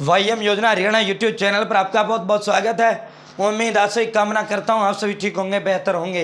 वाईएम योजना Haryana YouTube channel पर आपका बहुत बहुत स्वागत है। उम्मीद आशा कामना करता हूँ आप सभी ठीक होंगे, बेहतर होंगे।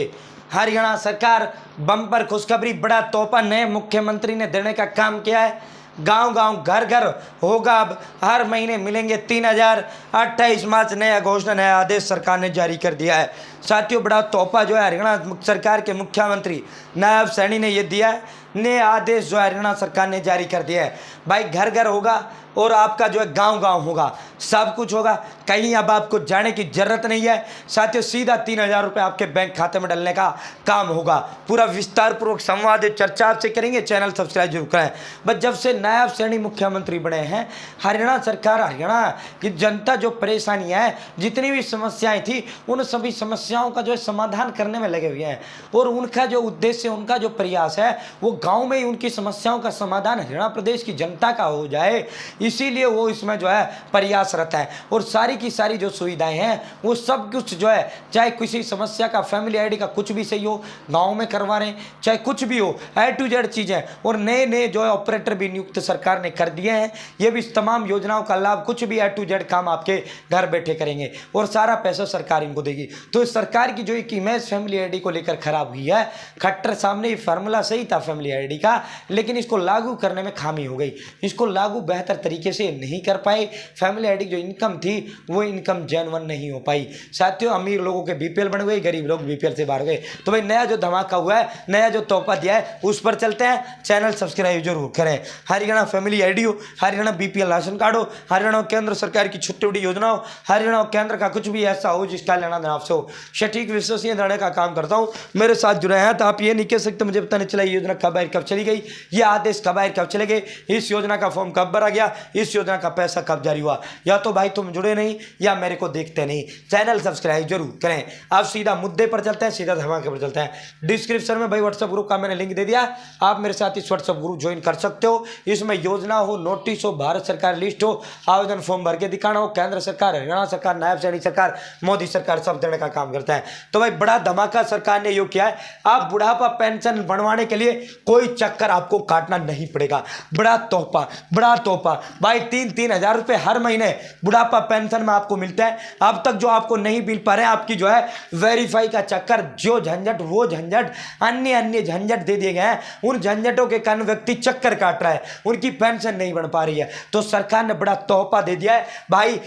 हरियाणा सरकार बम्पर खुशखबरी, बड़ा तोहफा नए मुख्यमंत्री ने देने का काम किया है। गांव गांव घर घर होगा, अब हर महीने मिलेंगे 3,000। 28 मार्च नया घोषणा, नया आदेश सरकार ने जारी कर दिया है। साथियों, बड़ा तोहफा जो है हरियाणा सरकार के मुख्यमंत्री नायब सैनी ने ये दिया है। नया आदेश जो है हरियाणा सरकार ने जारी कर दिया है। भाई घर घर होगा और आपका जो है गांव गांव होगा, सब कुछ होगा। कहीं अब आपको जाने की जरूरत नहीं है। साथियों, सीधा 3,000 रुपये आपके बैंक खाते में डालने का काम होगा। पूरा विस्तार पूर्वक संवाद चर्चा आपसे करेंगे। चैनल सब्सक्राइब जरूर करें। बस जब से नायब सैनी मुख्यमंत्री बने हैं हरियाणा सरकार, हरियाणा की जनता जो परेशानियां हैं, जितनी भी समस्याएं थी, उन सभी समस्याओं का जो है समाधान करने में लगे हुए हैं। और उनका जो उद्देश्य, उनका जो प्रयास है, वो गाँव में ही उनकी समस्याओं का समाधान हरियाणा प्रदेश की जनता का हो जाए, इसीलिए वो इसमें जो है प्रयासरत है। और सारी की सारी जो सुविधाएं हैं वो सब कुछ जो है, चाहे किसी समस्या का फैमिली आईडी का कुछ भी सही हो, गांव में करवा रहे हैं, चाहे कुछ भी हो, A to Z चीजें। और नए नए जो है ऑपरेटर भी नियुक्त सरकार ने कर दिए हैं। ये भी तमाम योजनाओं का लाभ, कुछ भी A to Z काम आपके घर बैठे करेंगे और सारा पैसा सरकार इनको देगी। तो सरकार की जो एक इमेज फैमिली आईडी को लेकर खराब हुई है, खट्टर सामने ये फार्मूला सही था फैमिली आईडी का, लेकिन इसको लागू करने में खामी हो गई। इसको लागू बेहतर तरीके से नहीं कर पाए। फैमिली आईडी जो इनकम थी वो इनकम जेन्युइन नहीं हो पाई। साथियों, अमीर लोगों के बीपीएल बन गए, गरीब लोग बीपीएल से बाहर गए। तो भाई नया जो धमाका हुआ है, नया जो तोहफा दिया है, उस पर चलते हैं। चैनल सब्सक्राइब जरूर करें। हरियाणा फैमिली आईडी हो, हरियाणा बीपीएल राशन कार्ड हो, हरियाणा केंद्र सरकार की छोटी बड़ी योजना हो, हरियाणा केंद्र का कुछ भी ऐसा हो जिसका लेना देना आपसे हो, सटीक विश्वसनीय देने का काम करता हूँ। मेरे साथ जुड़े हैं तो आप ये नहीं कह सकते मुझे पता नहीं चला ये योजना कब आई, कब चली गई, ये आदेश कब आए, कब चले गए, इस योजना का फॉर्म कब भरा गया, इस योजना का पैसा कब जारी हुआ। या तो भाई तुम जुड़े नहीं या मेरे को देखते नहीं। चैनल सब्सक्राइब जरूर करें। अब सीधा मुद्दे पर चलते हैं, सीधा धमाके पर चलते हैं। डिस्क्रिप्शन में भाई व्हाट्सएप ग्रुप का मैंने लिंक दे दिया, आप मेरे साथ इस व्हाट्सएप ग्रुप ज्वाइन कर सकते हो। इसमें योजना हो, नोटिस हो, भारत सरकार लिस्ट हो, आवेदन फॉर्म भर के दिखाना हो, केंद्र सरकार, हरियाणा सरकार, नायब सैनी सरकार, मोदी सरकार सब देने का काम करता है। तो भाई बड़ा धमाका सरकार ने योग किया है। आप बुढ़ापा पेंशन बनवाने के लिए कोई चक्कर आपको काटना नहीं पड़ेगा। बड़ा तोहफा, बड़ा तोहफा भाई। 3,000 रुपये हर महीने बुढ़ापा पेंशन में आपको मिलता है। अब तक जो आपको नहीं मिल पा रहे हैं, आपकी जो है वेरीफाई का चक्कर, जो झंझट वो झंझट, अन्य अन्य झंझट दे दिए गए हैं। उन झंझटों के कारण व्यक्ति चक्कर काट रहा है, उनकी पेंशन नहीं बन पा रही है। तो सरकार ने बड़ा तोहफा दे दिया है भाई।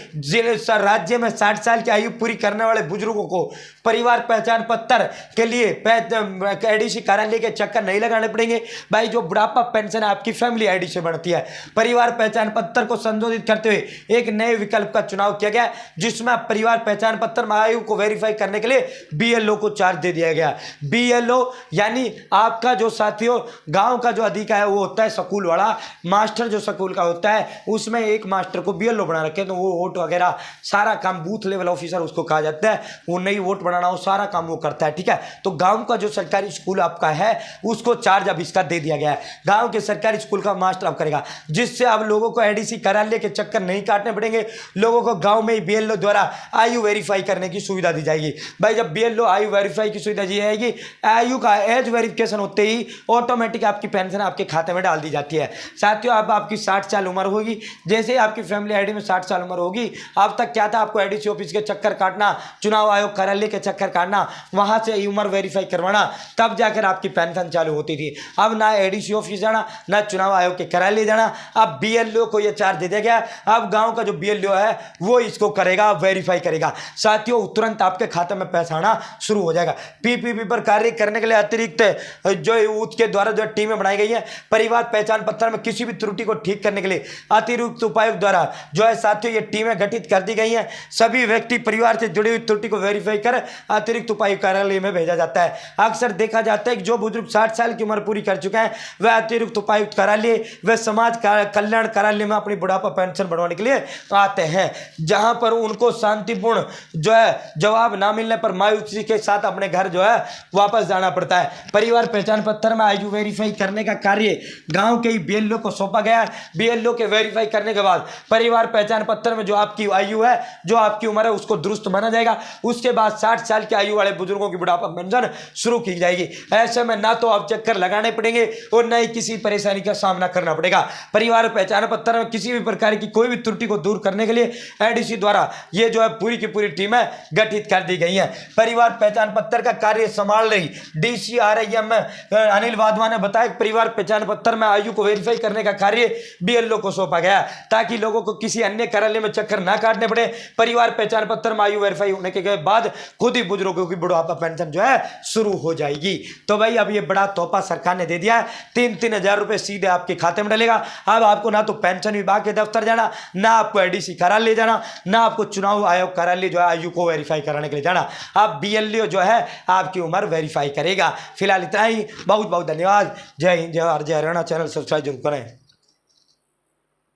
राज्य में 60 साल की आयु पूरी करने वाले बुजुर्गों को परिवार पहचान पत्र के लिए एडीसी कार्यालय के चक्कर नहीं लगाने पड़ेंगे। भाई जो बुढ़ापा पेंशन आपकी फैमिली आईडी से बढ़ती है, परिवार पहचान पत्र को संशोधित करते हुए एक नए विकल्प का चुनाव किया गया, जिसमें परिवार पहचान पत्र में आयु को वेरीफाई करने के लिए बीएलओ को चार्ज दे दिया गया। बीएलओ यानी आपका जो साथियों गांव का जो अधिकारी है वो होता है स्कूल वाला मास्टर, जो स्कूल का होता है उसमें एक मास्टर को बीएलओ बना रखे। तो वो वोट वगैरह सारा काम, बूथ लेवल ऑफिसर उसको कहा जाता है, वो नई वोट बनाना हो सारा काम वो करता है। ठीक है, तो गांव का जो सरकारी स्कूल आपका है उसको चार्ज अब इसका दे दिया गया है। गांव के सरकारी स्कूल का मास्टर अब करेगा, जिससे अब लोगों को एडीसी कार्यालय के चक्कर नहीं काटने पड़ेंगे। लोगों को गांव में ही बीएलओ द्वारा आयु वेरीफाई करने की सुविधा दी जाएगी। भाई जब बीएलओ आयु वेरीफाई की सुविधा दी जाएगी, आयु का एज वेरिफिकेशन होते ही ऑटोमेटिक आपकी पेंशन आपके खाते में डाल दी जाती है। साथियों, अब आपकी 60 साल उम्र होगी, जैसे आपकी फैमिली आईडी में 60 साल उम्र होगी, अब तक क्या था, आपको एडीसी ऑफिस के चक्कर काटना, चुनाव आयोग कार्यालय के चक्कर काटना, वहां से उम्र वेरीफाई करवाना, तब जाकर आपकी पेंशन चालू होती थी। अब ना एडीसी ऑफिस जाना, ना चुनाव आयोग के कार्यालय जाना, अब बीएलओ को यह चार्ज दे दिया गया। अब गांव का जो बीएलओ है वो इसको करेगा, वेरीफाई करेगा। साथियों, तुरंत आपके खाते में पैसा आना शुरू हो जाएगा। पीपीपी पर कार्य करने के लिए अतिरिक्त जो उसके द्वारा जो टीमें बनाई गई है, परिवार पहचान पत्र में किसी भी त्रुटि को ठीक करने के लिए अतिरिक्त उपायुक्त द्वारा जो है साथियों ये टीमें गठित कर दी गई हैं। सभी व्यक्ति परिवार से जुड़ी हुई त्रुटि को वेरीफाई कर अतिरिक्त उपायुक्त कार्यालय में भेजा जाता है। अक्सर देखा जाता है कि जो बुजुर्ग 60 साल की उम्र पूरी कर चुके हैं वह अतिरिक्त उपायुक्त कार्यालय व समाज कल्याण कार्यालय में अपनी बुढ़ापा पेंशन बढ़वाने के लिए आते हैं, जहां पर उनको शांतिपूर्ण जो है जवाब ना मिलने पर मायूसी के साथ अपने घर जो है वापस जाना पड़ता है। परिवार पहचान पत्र में आयु वेरीफाई करने का कार्य गांव के ही बीएलओ को सौंपा गया है। बीएलओ के वेरीफाई करने के बाद परिवार पहचान पत्र में जो आपकी आयु है, जो आपकी उम्र है, उसको दुरुस्त माना जाएगा। उसके बाद 60 60 साल की आयु वाले बुजुर्गों की बुढ़ापा पेंशन शुरू की जाएगी। ऐसे में ना तो आप चक्कर लगाने पड़ेंगे और न ही किसी परेशानी का सामना करना पड़ेगा। परिवार पहचान पत्र में किसी भी प्रकार की कोई भी त्रुटि को दूर करने के लिए एडीसी द्वारा ये जो है पूरी की पूरी टीमें गठित कर दी गई हैं। परिवार पहचान पत्र का कार्य संभाल रही DCRIM अनिल वाधवा ने बताया कि परिवार पहचान पत्र में आयु को वेरीफाई करने का कार्य BLO को सौंपा गया ताकि लोगों को किसी अन्य कार्यालय में चक्कर ना काटने पड़े। परिवार पहचान पत्र में आयु वेरीफाई होने के बाद खुद ही बुजुर्गों की बुढ़ापा पेंशन जो है शुरू हो जाएगी। तो भाई अब ये बड़ा तोहफा सरकार ने दे दिया है। 3-3 हजार रुपए सीधे आपके खाते में डलेगा। अब आपको ना तो पेंशन विभाग के दफ्तर जाना, ना आपको एडीसी कार्यालय जाना, ना आपको चुनाव आयोग कार्यालय जो है आयु को वेरीफाई कराने के लिए जाना। अब BLO जो है आपकी उम्र वेरीफाई करेगा। फिलहाल इतना ही। बहुत बहुत धन्यवाद। जय हिंद, जय भारत, जय हरियाणा। चैनल सब्सक्राइब जरूर करें।